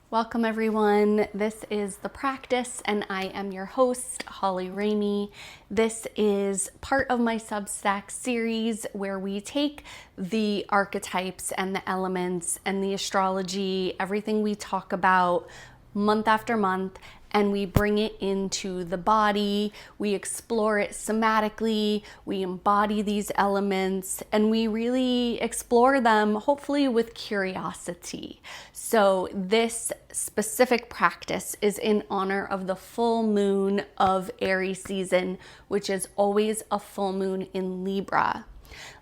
Welcome everyone. This is The Practice and I am your host, Holly Ramey. This is part of my Substack series where we take the archetypes and the elements and the astrology, everything we talk about month after month, and we bring it into the body. We explore it somatically, we embody these elements, and we really explore them hopefully with curiosity. So this specific practice is in honor of the full moon of Aries season, which is always a full moon in Libra.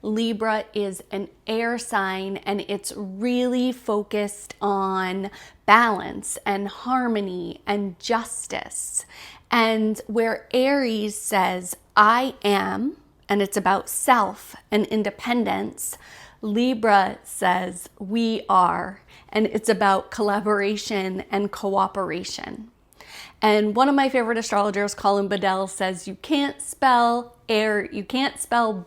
Libra is an air sign and it's really focused on balance and harmony and justice. And where Aries says, I am, and it's about self and independence, Libra says, we are, and it's about collaboration and cooperation. And one of my favorite astrologers, Colin Bedell, says you can't spell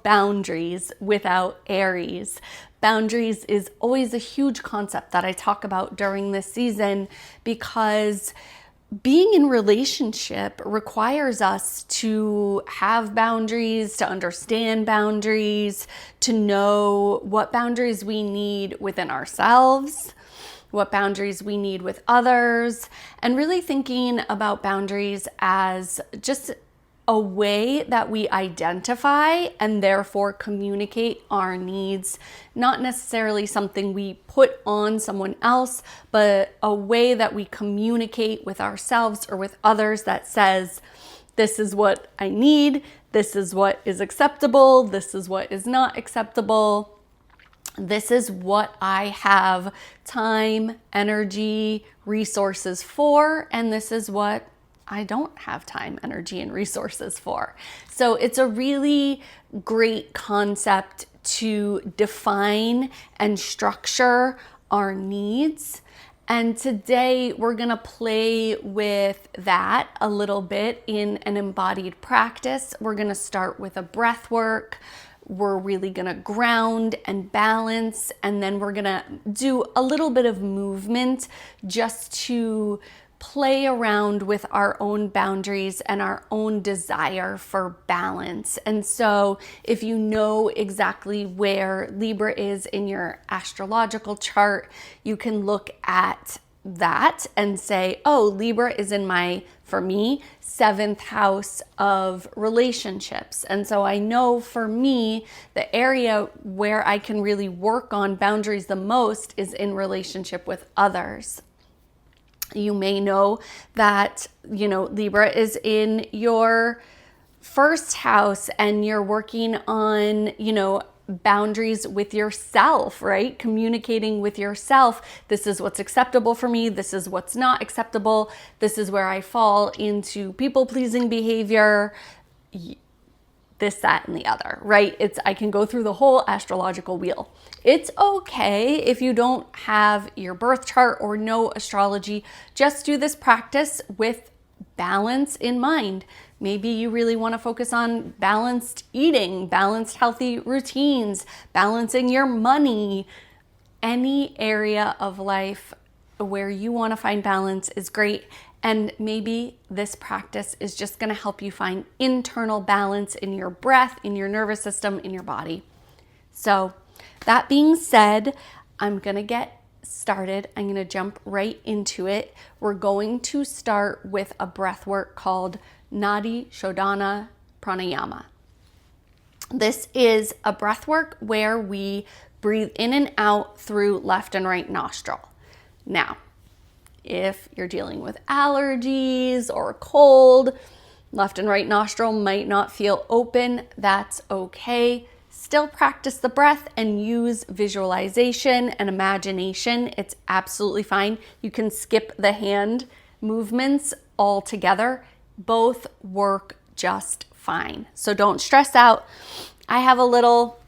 boundaries without Aries. Boundaries is always a huge concept that I talk about during this season because being in relationship requires us to have boundaries, to understand boundaries, to know what boundaries we need within ourselves, what boundaries we need with others, and really thinking about boundaries as just a way that we identify and therefore communicate our needs, not necessarily something we put on someone else, but a way that we communicate with ourselves or with others that says, this is what I need, this is what is acceptable, this is what is not acceptable. This is what I have time, energy, resources for, and this is what I don't have time, energy, and resources for. So it's a really great concept to define and structure our needs. And today we're gonna play with that a little bit in an embodied practice. We're gonna start with a breath work. We're really gonna ground and balance, and then we're gonna do a little bit of movement just to play around with our own boundaries and our own desire for balance. And so if you know exactly where Libra is in your astrological chart, you can look at that and say, oh, Libra is in my, for me, 7th house of relationships. And so I know for me, the area where I can really work on boundaries the most is in relationship with others. You may know that, Libra is in your 1st house and you're working on, boundaries with yourself, right? Communicating with yourself. This is what's acceptable for me. This is what's not acceptable. This is where I fall into people-pleasing behavior. This, that, and the other, right? I can go through the whole astrological wheel. It's okay if you don't have your birth chart or know astrology. Just do this practice with balance in mind. Maybe you really want to focus on balanced eating, balanced healthy routines, balancing your money. Any area of life where you want to find balance is great. And maybe this practice is just going to help you find internal balance in your breath, in your nervous system, in your body. So that being said, I'm going to get started. I'm going to jump right into it. We're going to start with a breath work called Nadi Shodhana Pranayama. This is a breath work where we breathe in and out through left and right nostril. Now, if you're dealing with allergies or a cold, left and right nostril might not feel open. That's okay. Still practice the breath and use visualization and imagination. It's absolutely fine. You can skip the hand movements altogether. Both work just fine. So don't stress out. I have a little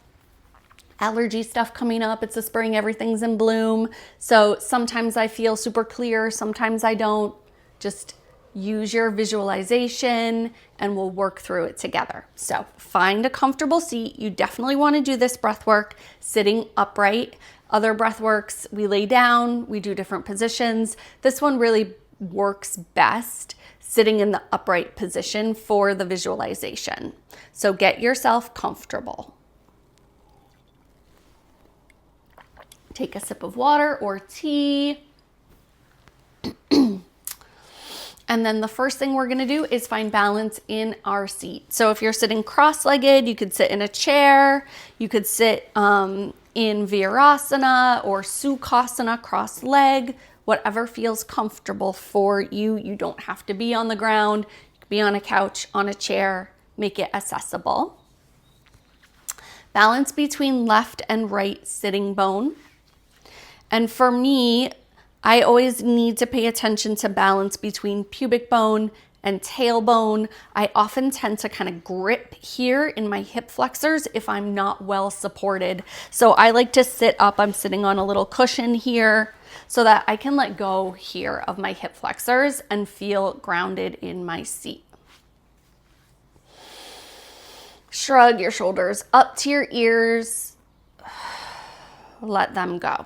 allergy stuff coming up. It's the spring, everything's in bloom. So sometimes I feel super clear, sometimes I don't. Just use your visualization and we'll work through it together. So find a comfortable seat. You definitely want to do this breath work sitting upright. Other breath works, we lay down, we do different positions. This one really works best sitting in the upright position for the visualization. So get yourself comfortable. Take a sip of water or tea. And then the first thing we're gonna do is find balance in our seat. So if you're sitting cross-legged, you could sit in a chair, you could sit in Virasana or Sukhasana, cross-leg, whatever feels comfortable for you. You don't have to be on the ground, you could be on a couch, on a chair, make it accessible. Balance between left and right sitting bone. And for me, I always need to pay attention to balance between pubic bone and tailbone. I often tend to kind of grip here in my hip flexors if I'm not well supported. So I like to sit up. I'm sitting on a little cushion here so that I can let go here of my hip flexors and feel grounded in my seat. Shrug your shoulders up to your ears. Let them go.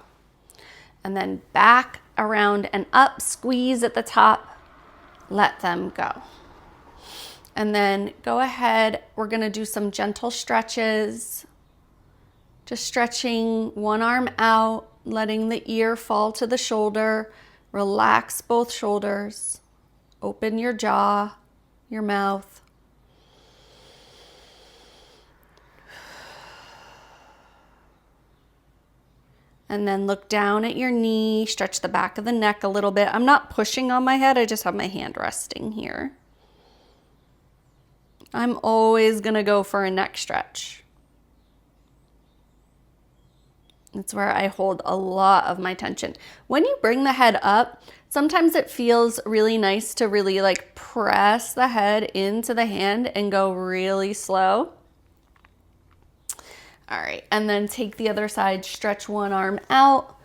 And then back, around and up, squeeze at the top, let them go. And then go ahead, we're gonna do some gentle stretches. Just stretching one arm out, letting the ear fall to the shoulder. Relax both shoulders. Open your jaw, your mouth. And then look down at your knee, stretch the back of the neck a little bit. I'm not pushing on my head, I just have my hand resting here. I'm always gonna go for a neck stretch. It's where I hold a lot of my tension. When you bring the head up, sometimes it feels really nice to really like press the head into the hand and go really slow. All right, and then take the other side, stretch one arm out,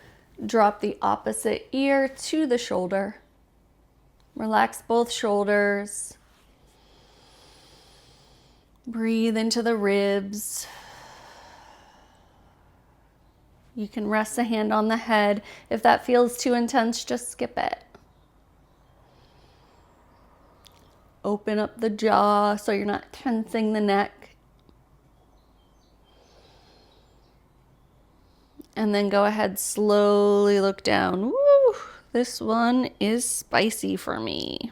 drop the opposite ear to the shoulder. Relax both shoulders. Breathe into the ribs. You can rest a hand on the head. If that feels too intense, just skip it. Open up the jaw so you're not tensing the neck. And then go ahead, slowly look down. Woo, this one is spicy for me.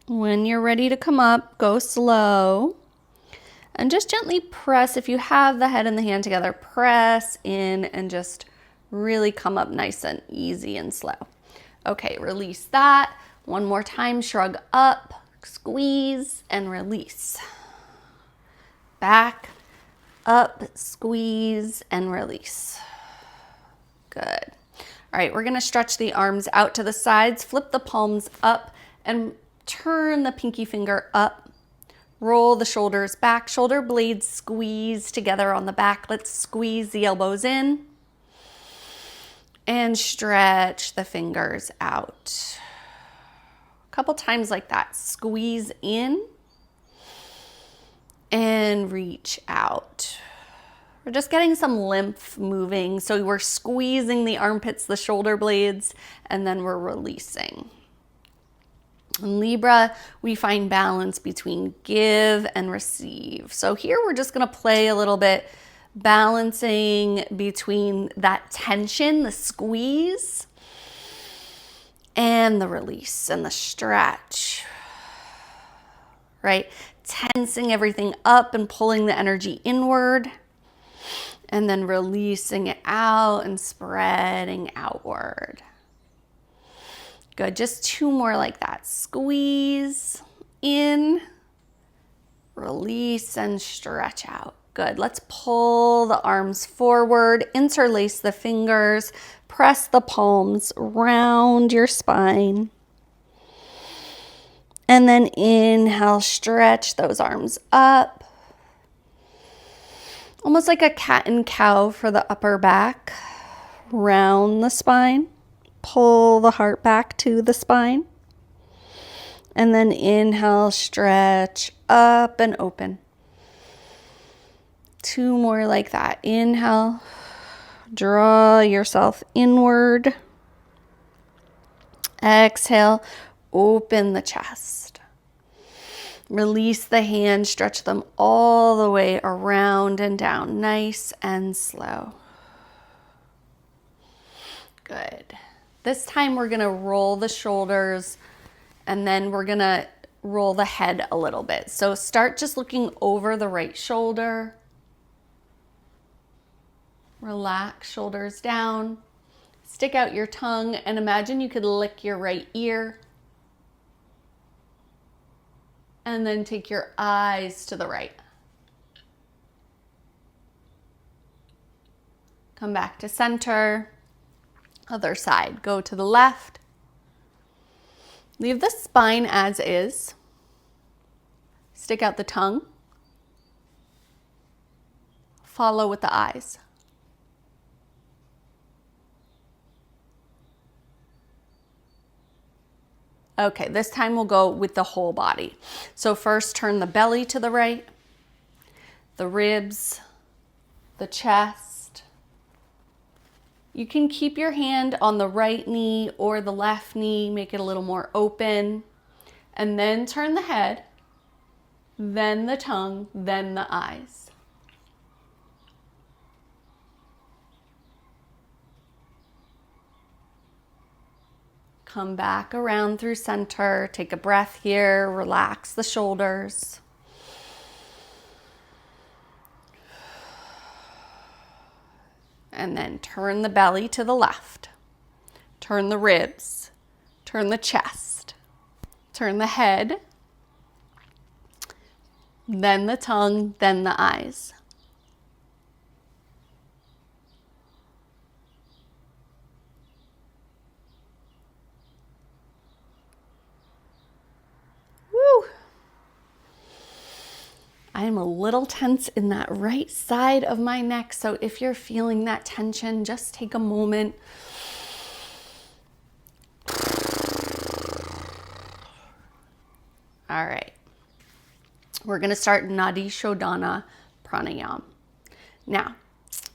When you're ready to come up, go slow. And just gently press, if you have the head and the hand together, press in and just really come up nice and easy and slow. Okay, release that. One more time, shrug up. Squeeze and release. Back, up, squeeze and release. Good. All right, we're gonna stretch the arms out to the sides, flip the palms up and turn the pinky finger up. Roll the shoulders back, shoulder blades squeeze together on the back. Let's squeeze the elbows in and stretch the fingers out. Couple times like that. Squeeze in and reach out. We're just getting some lymph moving. So we're squeezing the armpits, the shoulder blades, and then we're releasing. In Libra, we find balance between give and receive. So here we're just gonna play a little bit, balancing between that tension, the squeeze, and the release and the stretch, right? Tensing everything up and pulling the energy inward, and then releasing it out and spreading outward. Good, just two more like that. Squeeze in, release and stretch out. Good, let's pull the arms forward, interlace the fingers, press the palms round your spine. And then inhale, stretch those arms up. Almost like a cat and cow for the upper back. Round the spine. Pull the heart back to the spine. And then inhale, stretch up and open. 2 more like that. Inhale, draw yourself inward. Exhale, open the chest. Release the hands, stretch them all the way around and down, nice and slow. Good. This time we're gonna roll the shoulders and then we're gonna roll the head a little bit. So start just looking over the right shoulder. Relax, shoulders down. Stick out your tongue and imagine you could lick your right ear. And then take your eyes to the right. Come back to center. Other side. Go to the left. Leave the spine as is. Stick out the tongue. Follow with the eyes. Okay, this time we'll go with the whole body. So first turn the belly to the right, the ribs, the chest. You can keep your hand on the right knee or the left knee, make it a little more open, and then turn the head, then the tongue, then the eyes. Come back around through center, take a breath here, relax the shoulders. And then turn the belly to the left. Turn the ribs, turn the chest, turn the head, then the tongue, then the eyes. I'm a little tense in that right side of my neck, so if you're feeling that tension, just take a moment. All right. We're going to start Nadi Shodhana Pranayama. Now,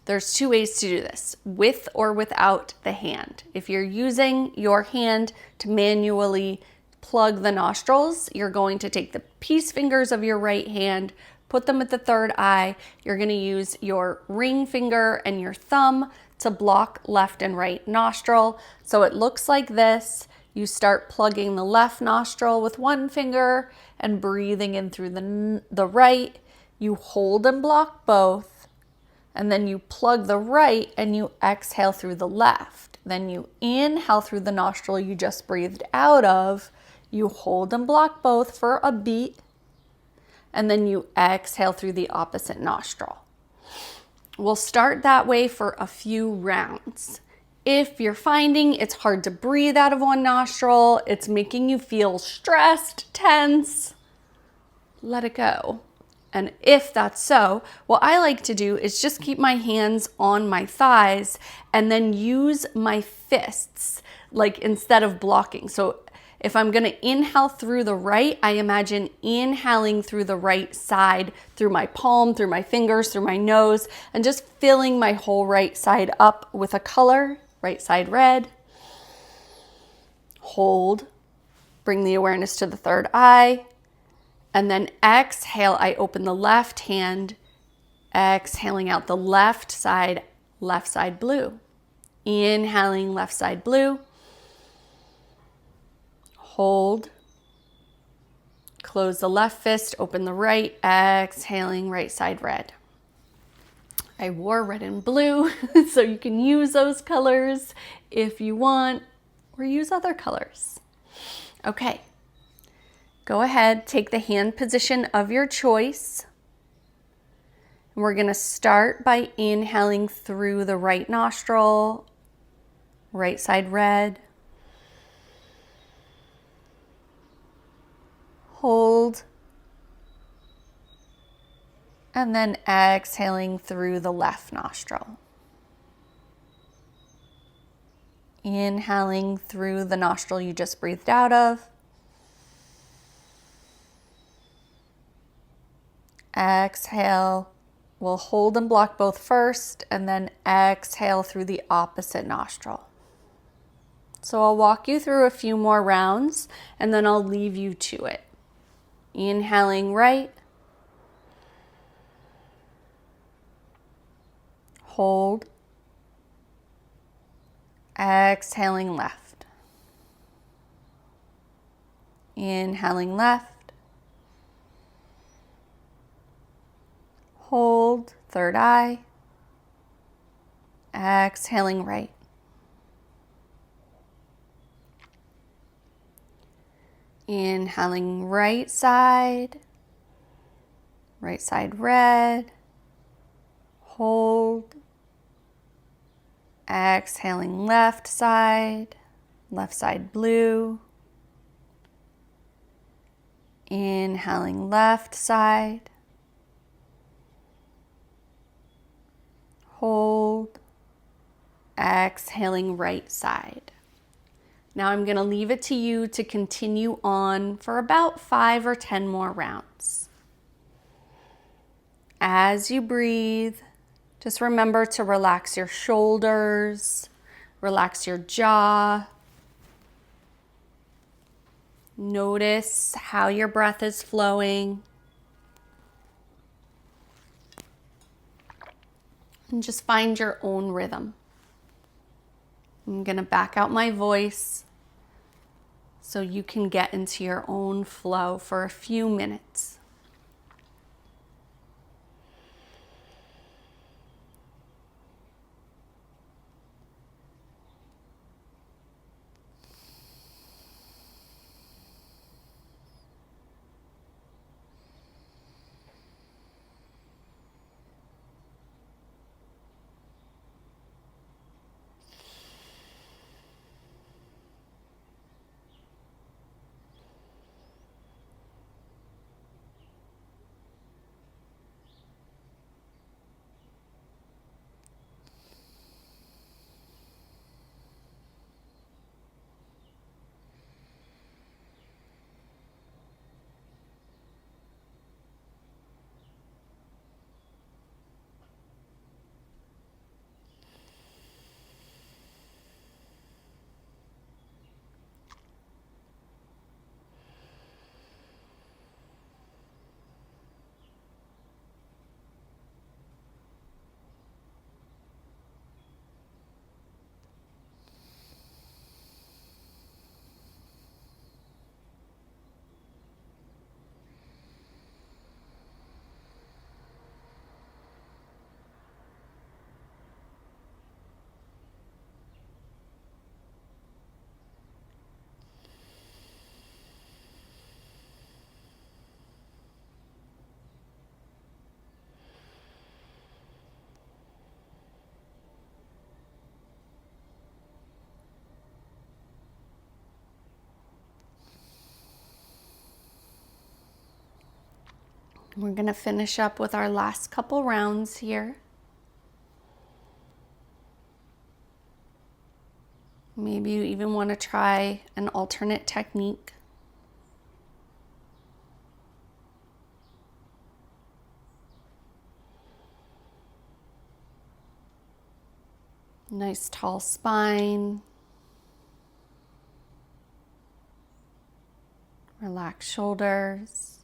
there's 2 ways to do this, with or without the hand. If you're using your hand to manually plug the nostrils, you're going to take the peace fingers of your right hand, put them at the third eye. You're going to use your ring finger and your thumb to block left and right nostril. So it looks like this. You start plugging the left nostril with one finger and breathing in through the right. You hold and block both. And then you plug the right and you exhale through the left. Then you inhale through the nostril you just breathed out of. You hold and block both for a beat, and then you exhale through the opposite nostril. We'll start that way for a few rounds. If you're finding it's hard to breathe out of one nostril, it's making you feel stressed, tense, let it go. And if that's so, what I like to do is just keep my hands on my thighs and then use my fists, like instead of blocking. So if I'm gonna inhale through the right, I imagine inhaling through the right side, through my palm, through my fingers, through my nose, and just filling my whole right side up with a color, right side red. Hold, bring the awareness to the third eye, and then exhale, I open the left hand, exhaling out the left side blue. Inhaling, left side blue. Hold, close the left fist, open the right, exhaling, right side red. I wore red and blue, so you can use those colors if you want, or use other colors. Okay, go ahead, take the hand position of your choice. We're gonna start by inhaling through the right nostril, right side red. Hold, and then exhaling through the left nostril. Inhaling through the nostril you just breathed out of. Exhale. We'll hold and block both first, and then exhale through the opposite nostril. So I'll walk you through a few more rounds, and then I'll leave you to it. Inhaling right. Hold. Exhaling left. Inhaling left. Hold, third eye. Exhaling right. Inhaling right side red. Hold. Exhaling left side blue. Inhaling left side. Hold. Exhaling right side. Now I'm going to leave it to you to continue on for about 5 or 10 more rounds. As you breathe, just remember to relax your shoulders, relax your jaw. Notice how your breath is flowing. And just find your own rhythm. I'm going to back out my voice so you can get into your own flow for a few minutes. We're going to finish up with our last couple rounds here. Maybe you even want to try an alternate technique. Nice tall spine. Relax shoulders.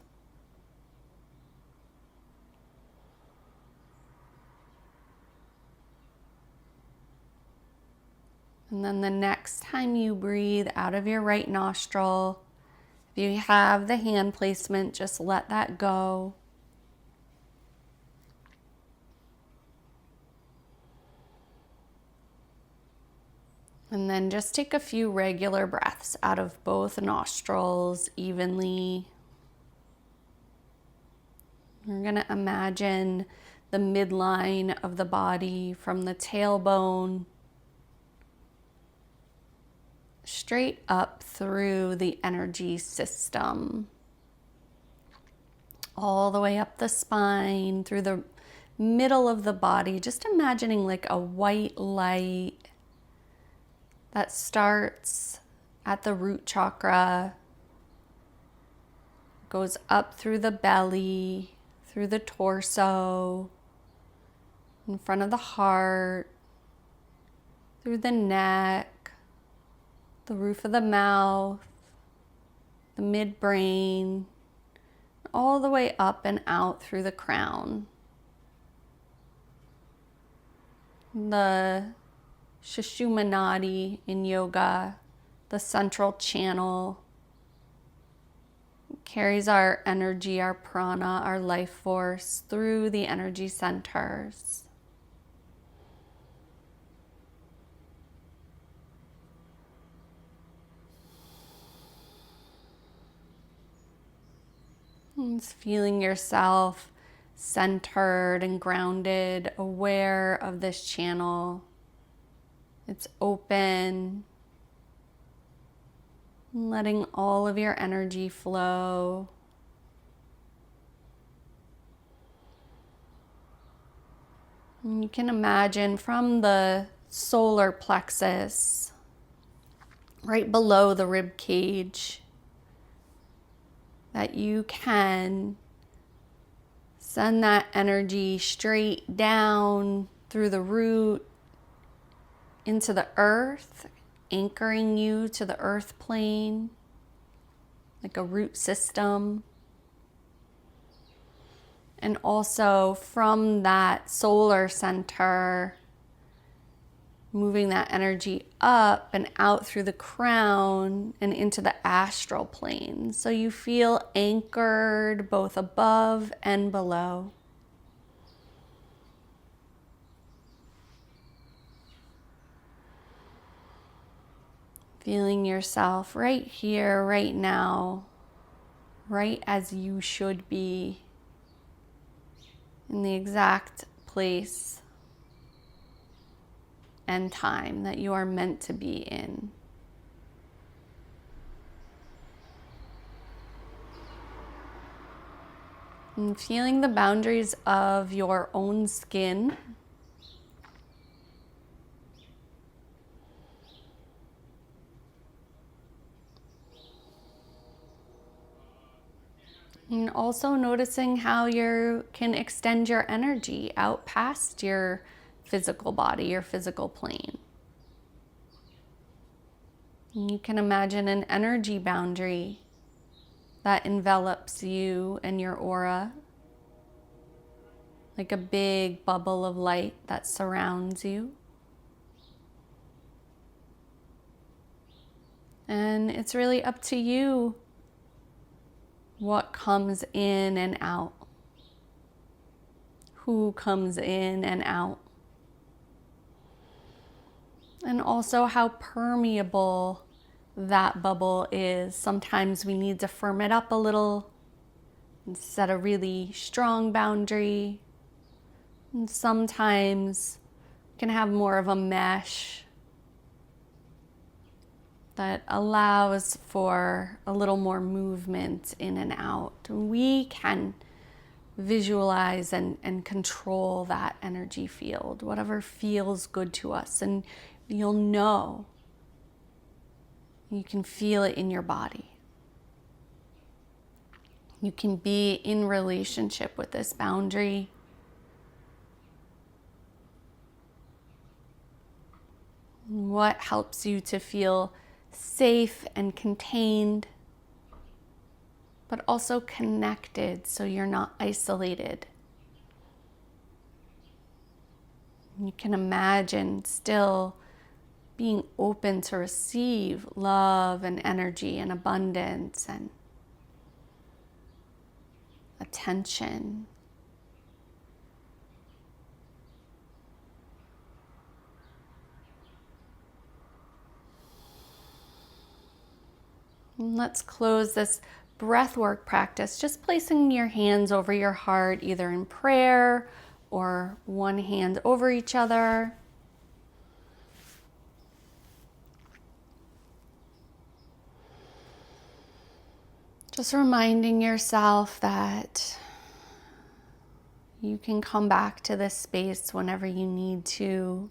And then the next time you breathe out of your right nostril, if you have the hand placement, just let that go. And then just take a few regular breaths out of both nostrils evenly. You're going to imagine the midline of the body from the tailbone straight up through the energy system, all the way up the spine, through the middle of the body, just imagining like a white light that starts at the root chakra, goes up through the belly, through the torso, in front of the heart, through the neck, the roof of the mouth, the midbrain, all the way up and out through the crown. The Sushumna in yoga, the central channel, carries our energy, our prana, our life force through the energy centers. And just feeling yourself centered and grounded, aware of this channel. It's open, letting all of your energy flow. And you can imagine from the solar plexus, right below the rib cage, that you can send that energy straight down through the root into the earth, anchoring you to the earth plane, like a root system. And also from that solar center, moving that energy up and out through the crown and into the astral plane. So you feel anchored both above and below. Feeling yourself right here, right now, right as you should be, in the exact place and time that you are meant to be in. And feeling the boundaries of your own skin. And also noticing how you can extend your energy out past your physical body, your physical plane. And you can imagine an energy boundary that envelops you and your aura, like a big bubble of light that surrounds you. And it's really up to you what comes in and out, who comes in and out, and also how permeable that bubble is. Sometimes we need to firm it up a little and set a really strong boundary. And sometimes we can have more of a mesh that allows for a little more movement in and out. We can visualize and control that energy field, whatever feels good to us. And you'll know, you can feel it in your body. You can be in relationship with this boundary. What helps you to feel safe and contained, but also connected so you're not isolated. You can imagine still being open to receive love and energy and abundance and attention. And let's close this breathwork practice, just placing your hands over your heart, either in prayer or one hand over each other. Just reminding yourself that you can come back to this space whenever you need to.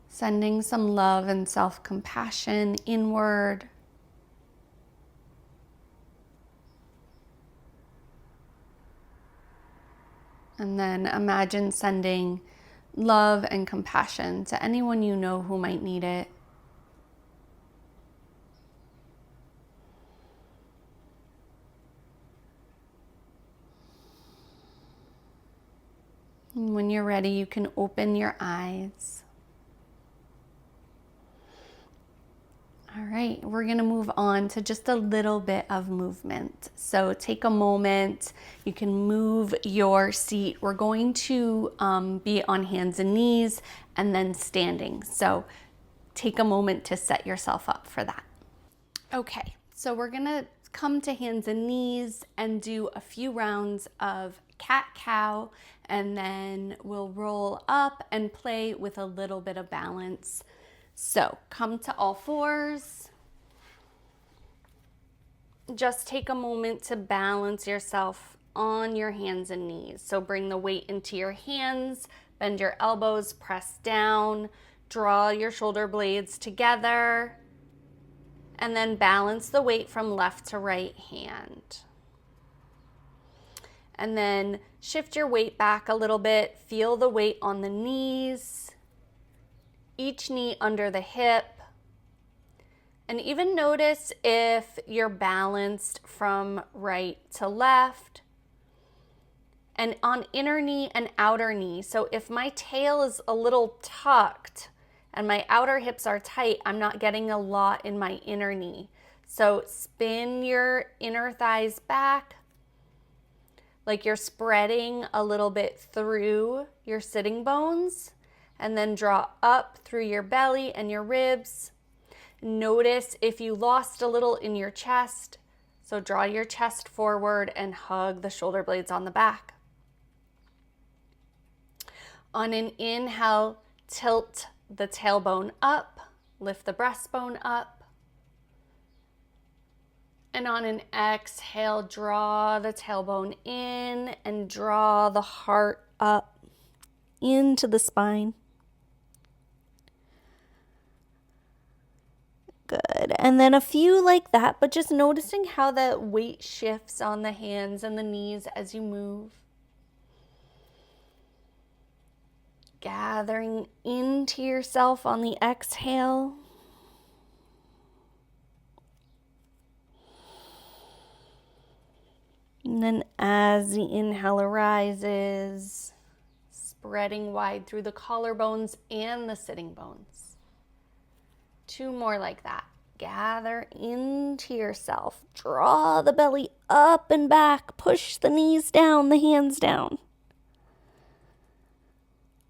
Sending some love and self-compassion inward. And then imagine sending love and compassion to anyone you know who might need it. And when you're ready, you can open your eyes. All right, we're going to move on to just a little bit of movement. So take a moment. You can move your seat. We're going to be on hands and knees and then standing. So take a moment to set yourself up for that. Okay, so we're going to come to hands and knees and do a few rounds of cat-cow, and then we'll roll up and play with a little bit of balance. So come to all fours. Just take a moment to balance yourself on your hands and knees. So bring the weight into your hands, bend your elbows, press down, draw your shoulder blades together, and then balance the weight from left to right hand. And then shift your weight back a little bit. Feel the weight on the knees, each knee under the hip. And even notice if you're balanced from right to left and on inner knee and outer knee. So if my tail is a little tucked and my outer hips are tight, I'm not getting a lot in my inner knee. So spin your inner thighs back like you're spreading a little bit through your sitting bones, and then draw up through your belly and your ribs. Notice if you lost a little in your chest, so draw your chest forward and hug the shoulder blades on the back. On an inhale, tilt the tailbone up, lift the breastbone up. And on an exhale, draw the tailbone in and draw the heart up into the spine. Good. And then a few like that, but just noticing how that weight shifts on the hands and the knees as you move. Gathering into yourself on the exhale. And then as the inhale arises, spreading wide through the collarbones and the sitting bones. 2 more like that. Gather into yourself. Draw the belly up and back. Push the knees down, the hands down.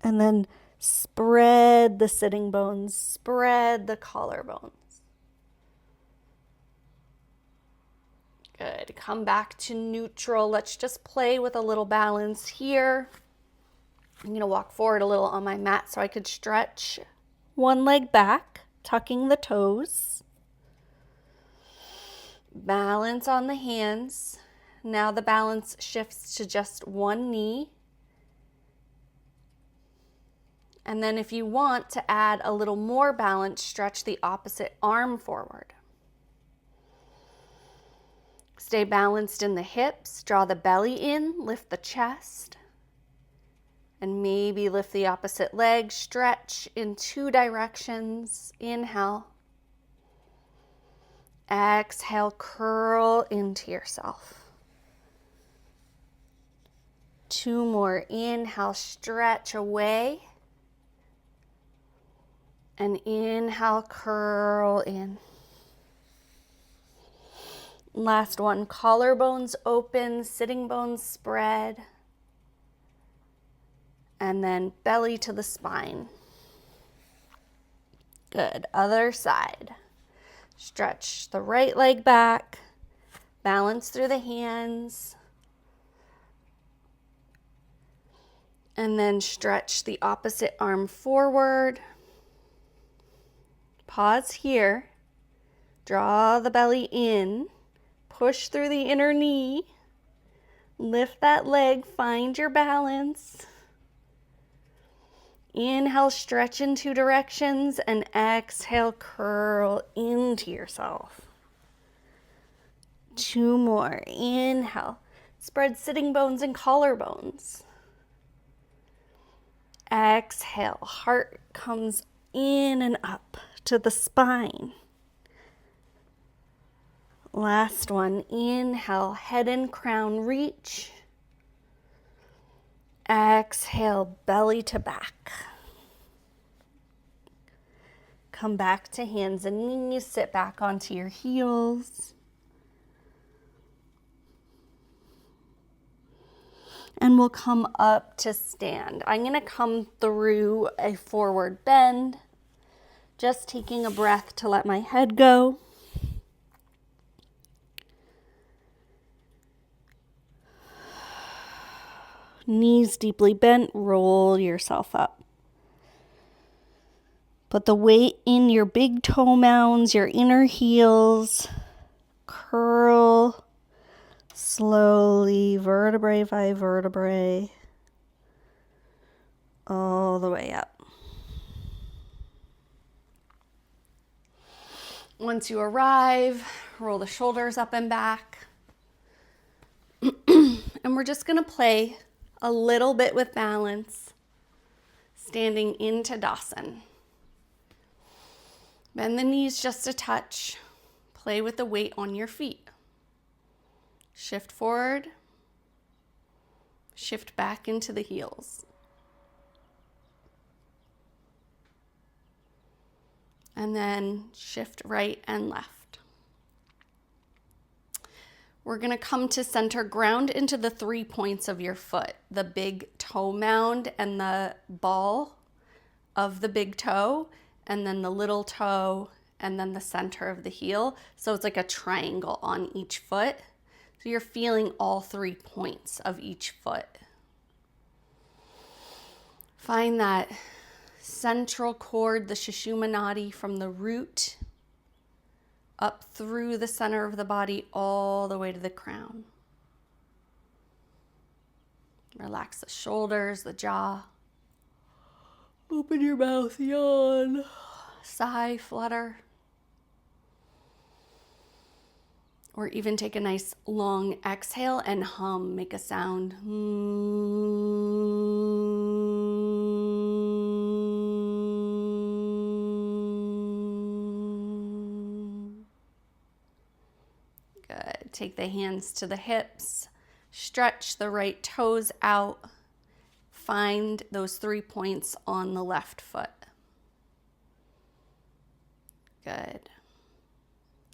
And then spread the sitting bones, spread the collarbones. Good. Come back to neutral. Let's just play with a little balance here. I'm going to walk forward a little on my mat so I could stretch one leg back, tucking the toes. Balance on the hands. Now the balance shifts to just one knee. And then if you want to add a little more balance, stretch the opposite arm forward. Stay balanced in the hips, draw the belly in, lift the chest, and maybe lift the opposite leg, stretch in 2 directions. Inhale. Exhale, curl into yourself. 2 more. Inhale, stretch away. And inhale, curl in. Last one, collarbones open, sitting bones spread. And then belly to the spine. Good. Other side. Stretch the right leg back. Balance through the hands. And then stretch the opposite arm forward. Pause here. Draw the belly in. Push through the inner knee. Lift that leg. Find your balance. Inhale, stretch in 2 directions, and exhale, curl into yourself. 2 more. Inhale. Spread sitting bones and collarbones. exhale, heart comes in and up to the spine. Last one, inhale, head and crown reach. Exhale, belly to back. Come back to hands and knees, sit back onto your heels. And we'll come up to stand. I'm gonna come through a forward bend, just taking a breath to let my head go. Knees deeply bent, roll yourself up. Put the weight in your big toe mounds, your inner heels. Curl slowly, vertebrae by vertebrae, all the way up. Once you arrive, roll the shoulders up and back. And we're just gonna play a little bit with balance, standing in Tadasana. Bend the knees just a touch. Play with the weight on your feet. Shift forward. Shift back into the heels. And then shift right and left. We're gonna come to center, ground into the 3 points of your foot, the big toe mound and the ball of the big toe, and then the little toe, and then the center of the heel. So it's like a triangle on each foot. So you're feeling all 3 points of each foot. Find that central cord, the Sushumna from the root up through the center of the body all the way to the crown. Relax the shoulders, the jaw. Open your mouth, yawn. Sigh, flutter. Or even take a nice long exhale and hum, make a sound. Good. Take the hands to the hips. Stretch the right toes out. Find those 3 points on the left foot. Good.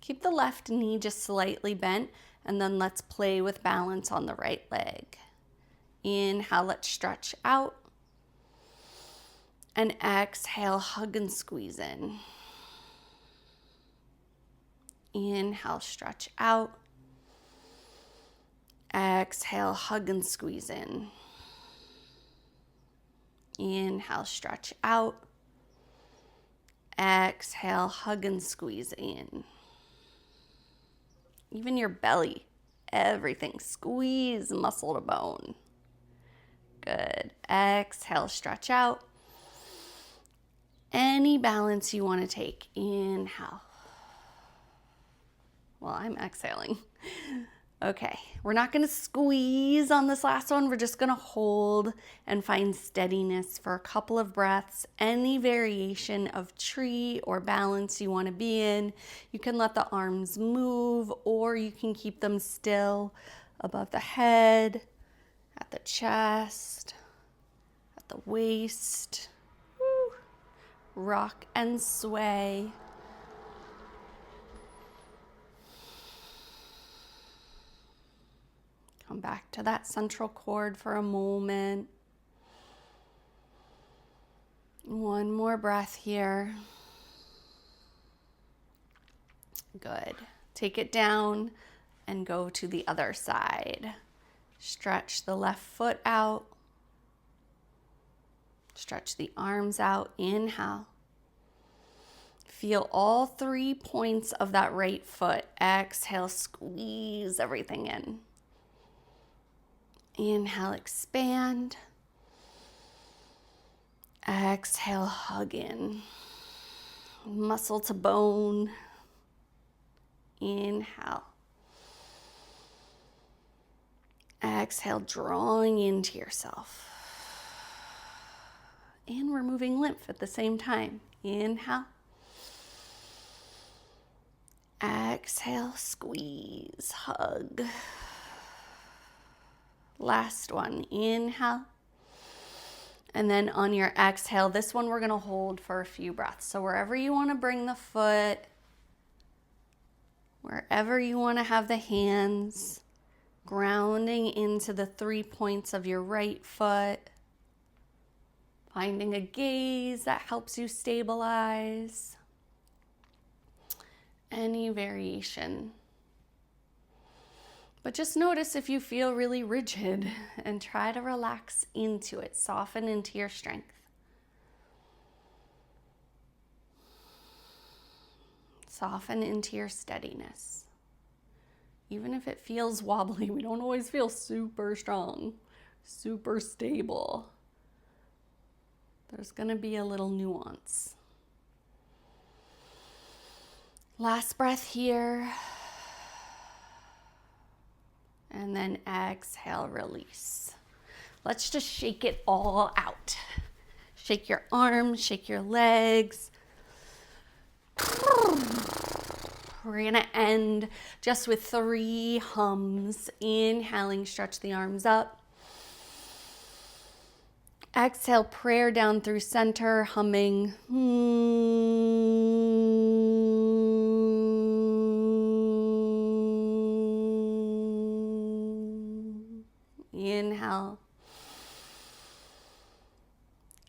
Keep the left knee just slightly bent, and then let's play with balance on the right leg. Inhale, let's stretch out. And exhale, hug and squeeze in. Inhale, stretch out. Exhale, hug and squeeze in. Inhale, stretch out. Exhale, hug and squeeze in. Even your belly, everything. Squeeze muscle to bone. Good. Exhale, stretch out. Any balance you want to take. Inhale. Well, I'm exhaling. Okay, we're not going to squeeze on this last one. We're just going to hold and find steadiness for a couple of breaths. Any variation of tree or balance you want to be in. You can let the arms move, or you can keep them still above the head, at the chest, at the waist. Woo. Rock and sway. Come back to that central cord for a moment. One more breath here. Good. Take it down and go to the other side. Stretch the left foot out. Stretch the arms out. Inhale. Feel all 3 points of that right foot. Exhale, squeeze everything in. Inhale, expand. Exhale, hug in. Muscle to bone. Inhale. Exhale, drawing into yourself. and removing lymph at the same time. Inhale. Exhale, squeeze, hug. Last one, inhale. And then on your exhale, this one we're gonna hold for a few breaths. So wherever you wanna bring the foot, wherever you wanna have the hands, grounding into the 3 points of your right foot, finding a gaze that helps you stabilize. Any variation. But just notice if you feel really rigid and try to relax into it, soften into your strength. Soften into your steadiness. Even if it feels wobbly, we don't always feel super strong, super stable. There's gonna be a little nuance. Last breath here. And then exhale, release. Let's just shake it all out. Shake your arms, shake your legs. We're gonna end just with 3 hums. Inhaling, stretch the arms up. Exhale, prayer down through center, humming. Inhale.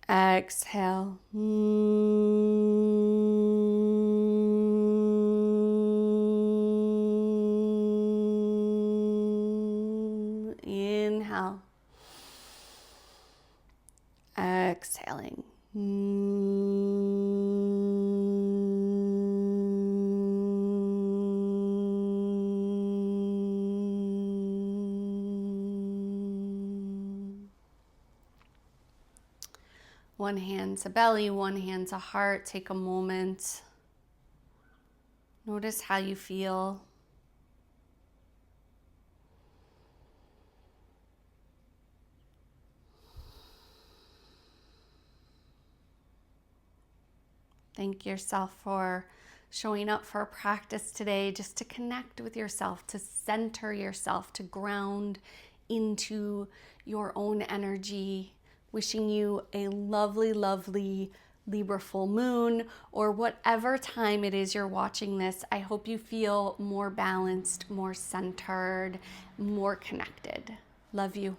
Exhale. Inhale. Exhaling. One hand to belly, one hand to heart. Take a moment. Notice how you feel. Thank yourself for showing up for a practice today, just to connect with yourself, to center yourself, to ground into your own energy. Wishing you a lovely, lovely Libra full moon, or whatever time it is you're watching this. I hope you feel more balanced, more centered, more connected. Love you.